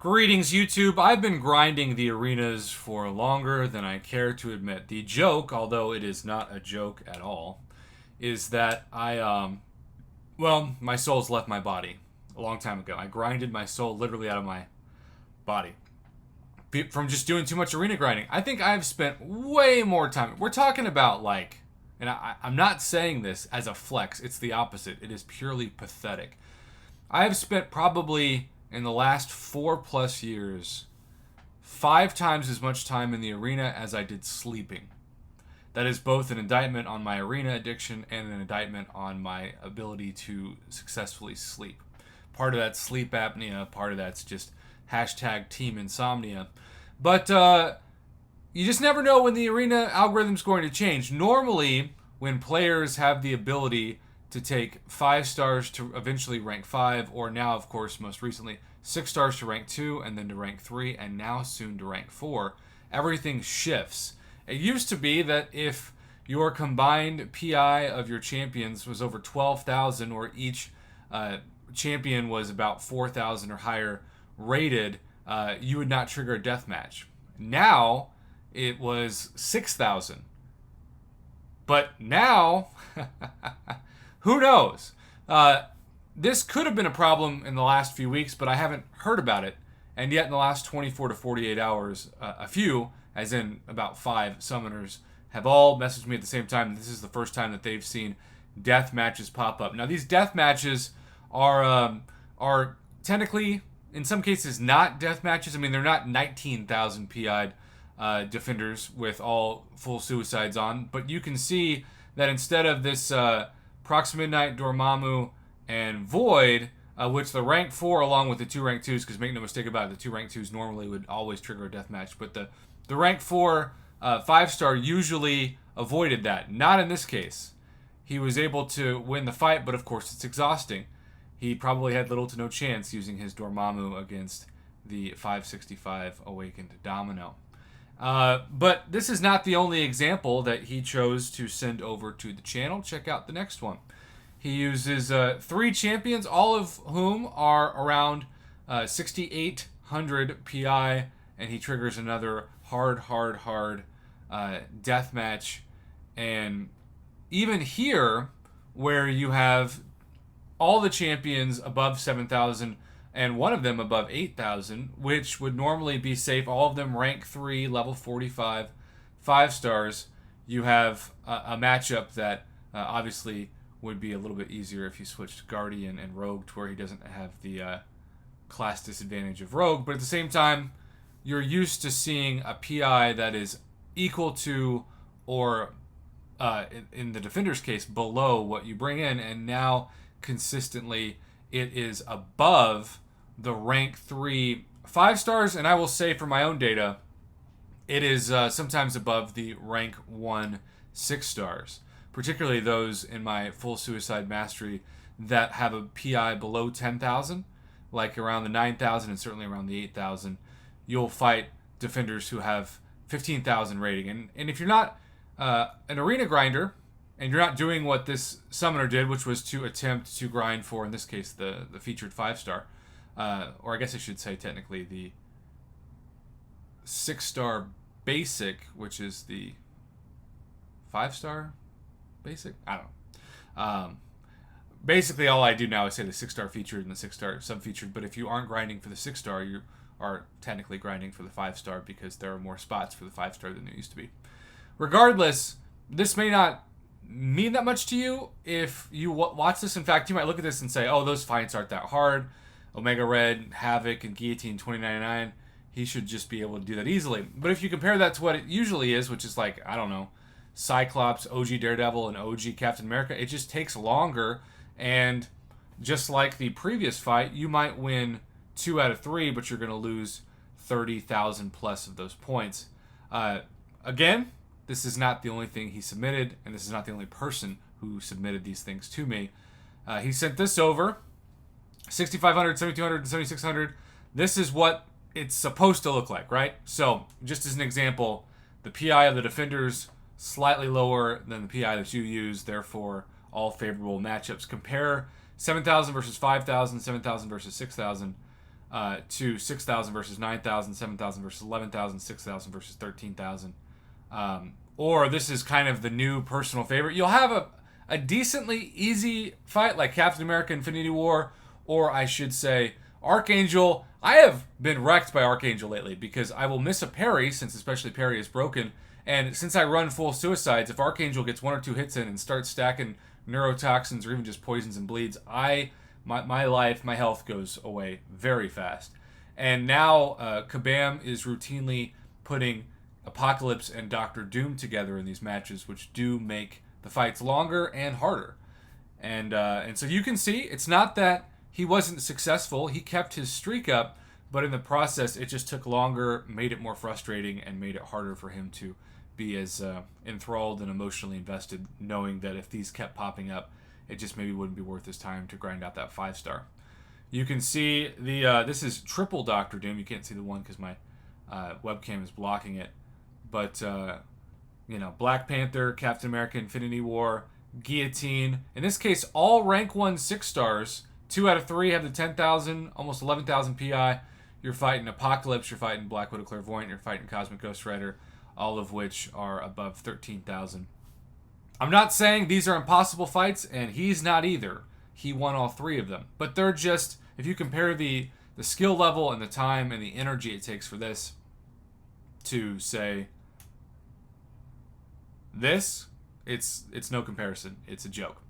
Greetings, YouTube. I've been grinding the arenas for longer than I care to admit. The joke, although it is not a joke at all, is that my soul's left my body a long time ago. I grinded my soul literally out of my body from just doing too much arena grinding. I think I've spent way more time. We're talking about and I'm not saying this as a flex, it's the opposite. It is purely pathetic. I have spent probably in the last 4+ years 5 times as much time in the arena as I did sleeping. That is both an indictment on my arena addiction and an indictment on my ability to successfully sleep. Part of that's sleep apnea, part of that's just hashtag team insomnia. But you just never know when the arena algorithm's going to change. Normally, when players have the ability to take 5 stars to eventually rank 5, or now, of course, most recently, 6 stars to rank 2, and then to rank 3, and now soon to rank 4, everything shifts. It used to be that if your combined PI of your champions was over 12,000, or each champion was about 4,000 or higher rated, you would not trigger a deathmatch. Now, it was 6,000. But now, who knows? This could have been a problem in the last few weeks, but I haven't heard about it. And yet in the last 24 to 48 hours, a few, as in about 5 summoners, have all messaged me at the same time. This is the first time that they've seen death matches pop up. Now, these death matches are technically, in some cases, not death matches. I mean, they're not 19,000 PI'd defenders with all full suicides on, but you can see that instead of this Prox Midnight, Dormammu, and Void, which the rank 4 along with the 2 rank 2s, because make no mistake about it, the 2 rank 2s normally would always trigger a deathmatch, but the rank 4 5-star usually avoided that. Not in this case. He was able to win the fight, but of course it's exhausting. He probably had little to no chance using his Dormammu against the 565 Awakened Domino. But this is not the only example that he chose to send over to the channel. Check out the next one. He uses 3 champions, all of whom are around 6,800 PI, and he triggers another hard death match. And even here, where you have all the champions above 7,000 and one of them above 8,000, which would normally be safe, all of them rank 3, level 45, 5 stars, you have a matchup that obviously would be a little bit easier if you switched Guardian and Rogue to where he doesn't have the class disadvantage of Rogue. But at the same time, you're used to seeing a PI that is equal to or, in the defender's case, below what you bring in, and now consistently it is above the rank 3 5 stars, and I will say for my own data, it is sometimes above the rank 1 6 stars, particularly those in my full suicide mastery that have a PI below 10,000, like around the 9,000 and certainly around the 8,000. You'll fight defenders who have 15,000 rating, and if you're not an arena grinder, and you're not doing what this summoner did, which was to attempt to grind for, in this case, the featured 5-star, or I guess I should say technically the 6-star basic, which is the 5-star basic? I don't know. Basically, all I do now is say the 6-star featured and the 6-star sub-featured, but if you aren't grinding for the 6-star, you are technically grinding for the 5-star because there are more spots for the 5-star than there used to be. Regardless, this may not mean that much to you if you watch this. In fact, you might look at this and say, oh, those fights aren't that hard. Omega Red, Havoc, and Guillotine 2099, he should just be able to do that easily. But if you compare that to what it usually is, which is like, I don't know, Cyclops, OG Daredevil, and OG Captain America, it just takes longer. And just like the previous fight, you might win 2 out of 3, but you're going to lose 30,000 plus of those points. Again, this is not the only thing he submitted, and this is not the only person who submitted these things to me. He sent this over, 6,500, 7,200, and 7,600. This is what it's supposed to look like, right? So, just as an example, the PI of the defenders slightly lower than the PI that you use, therefore all favorable matchups. Compare 7,000 versus 5,000, 7,000 versus 6,000. to 6,000 versus 9,000, 7,000 versus 11,000, 6,000 versus 13,000. Or this is kind of the new personal favorite. You'll have a decently easy fight like Captain America Infinity War, or I should say Archangel. I have been wrecked by Archangel lately because I will miss a parry, since especially parry is broken. And since I run full suicides, if Archangel gets 1 or 2 hits in and starts stacking neurotoxins or even just poisons and bleeds, my life, my health goes away very fast. And now Kabam is routinely putting Apocalypse and Doctor Doom together in these matches, which do make the fights longer and harder. And so you can see, it's not that he wasn't successful. He kept his streak up, but in the process, it just took longer, made it more frustrating, and made it harder for him to be as enthralled and emotionally invested, knowing that if these kept popping up, it just maybe wouldn't be worth his time to grind out that 5-star. You can see this is triple Doctor Doom. You can't see the one because my webcam is blocking it. But, Black Panther, Captain America, Infinity War, Guillotine. In this case, all rank 1 6-stars. 2 out of 3 have the 10,000, almost 11,000 PI. You're fighting Apocalypse, you're fighting Black Widow Clairvoyant, you're fighting Cosmic Ghost Rider, all of which are above 13,000. I'm not saying these are impossible fights, and he's not either. He won all 3 of them. But they're just, if you compare the skill level and the time and the energy it takes for this to, say, this, it's no comparison. It's a joke.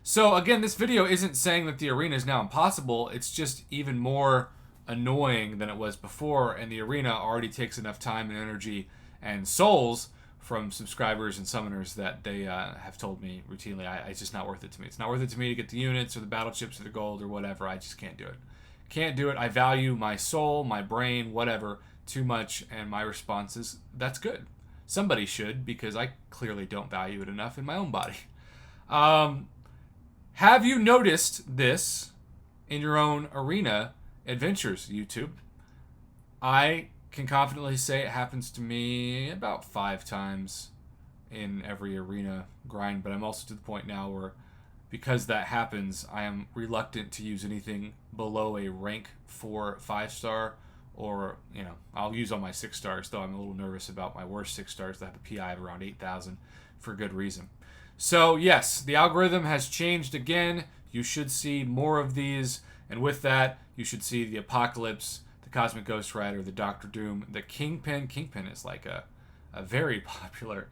So again, this video isn't saying that the arena is now impossible. It's just even more annoying than it was before, and the arena already takes enough time and energy and souls from subscribers and summoners that they have told me routinely, it's just not worth it to me. It's not worth it to me to get the units or the battle chips or the gold or whatever. I just can't do it. Can't do it. I value my soul, my brain, whatever, too much, and my response is, that's good. Somebody should, because I clearly don't value it enough in my own body. Have you noticed this in your own arena adventures, YouTube? I can confidently say it happens to me about 5 times in every arena grind, but I'm also to the point now where, because that happens, I am reluctant to use anything below a rank 4 5-star, or, I'll use all my 6-stars, though I'm a little nervous about my worst 6-stars that have a PI of around 8,000 for good reason. So yes, the algorithm has changed again. You should see more of these, and with that, you should see the Apocalypse, the Cosmic Ghost Rider, the Doctor Doom, the Kingpin. Kingpin is like a very popular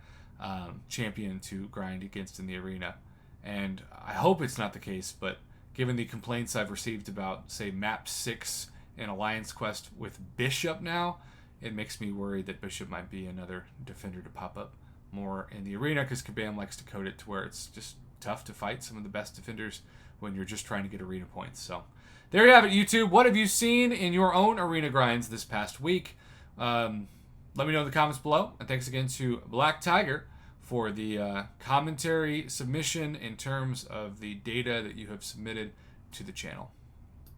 champion to grind against in the arena. And I hope it's not the case, but given the complaints I've received about, say, Map 6 in Alliance Quest with Bishop now, it makes me worry that Bishop might be another defender to pop up more in the arena, because Kabam likes to code it to where it's just tough to fight some of the best defenders when you're just trying to get arena points. So there you have it, YouTube. What have you seen in your own arena grinds this past week? Let me know in the comments below. And thanks again to ckTiger for the commentary submission in terms of the data that you have submitted to the channel.